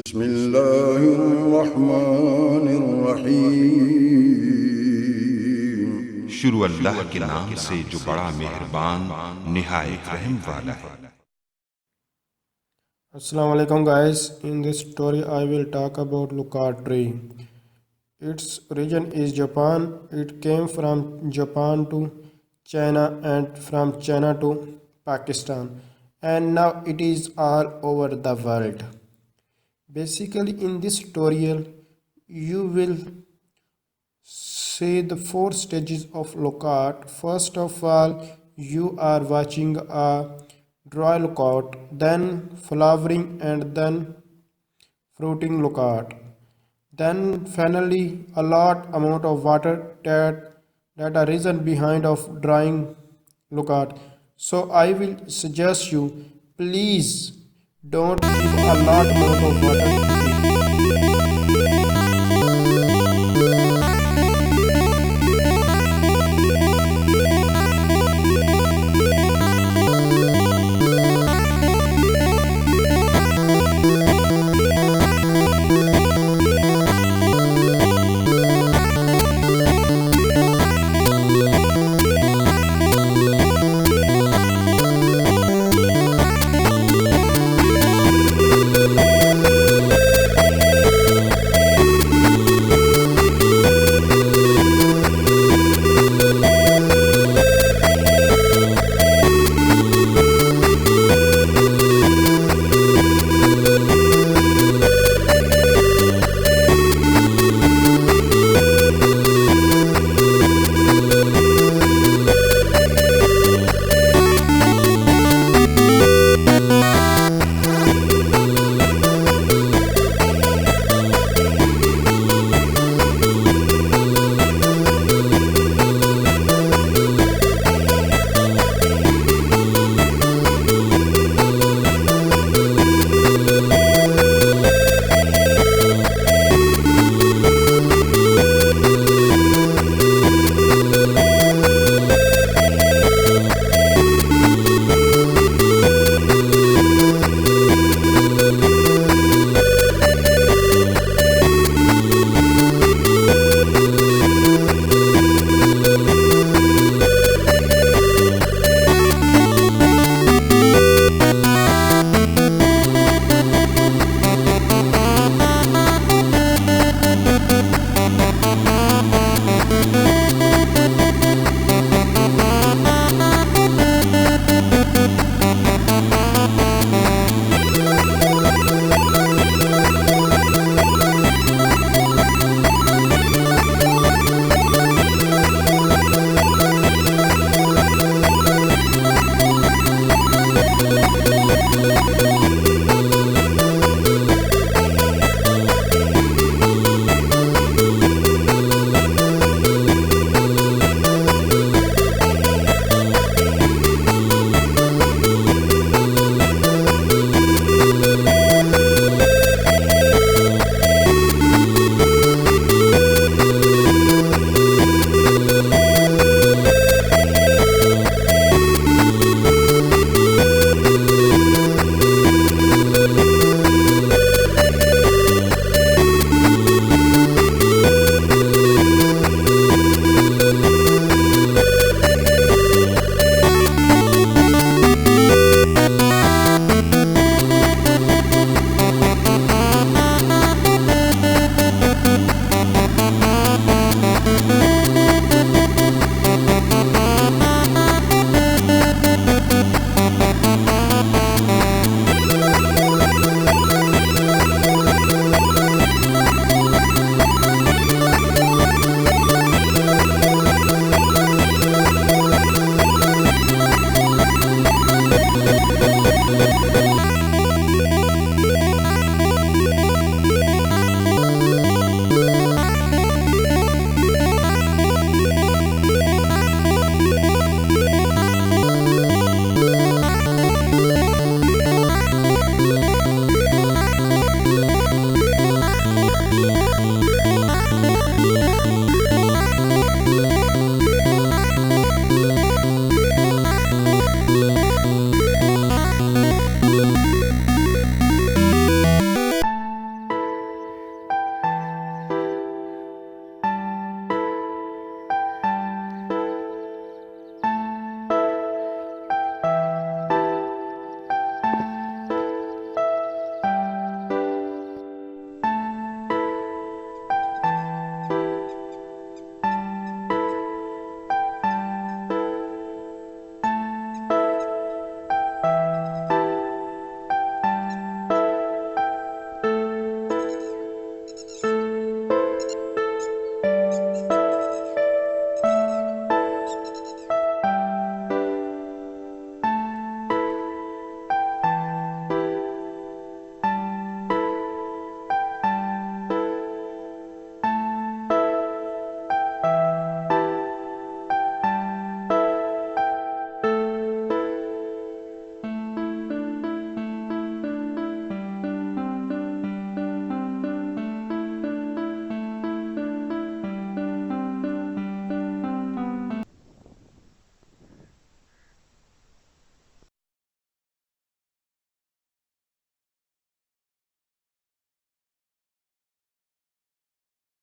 بسم الله الرحمن الرحيم शुरू अल्लाह के नाम से जो बड़ा मेहरबान निहायत रहम वाला है। Assalamu alaikum guys. In this story I will talk about Loquat tree. Its origin is Japan. It came from Japan to China and from China to Pakistan, and now it is all over the world. Basically in this tutorial you will see the four stages of Loquat. First of all, you are watching a dry Loquat, then flowering and then fruiting Loquat. Then finally a lot amount of water that are reason behind of drying Loquat. So I will suggest you, please don't give a lot amount of water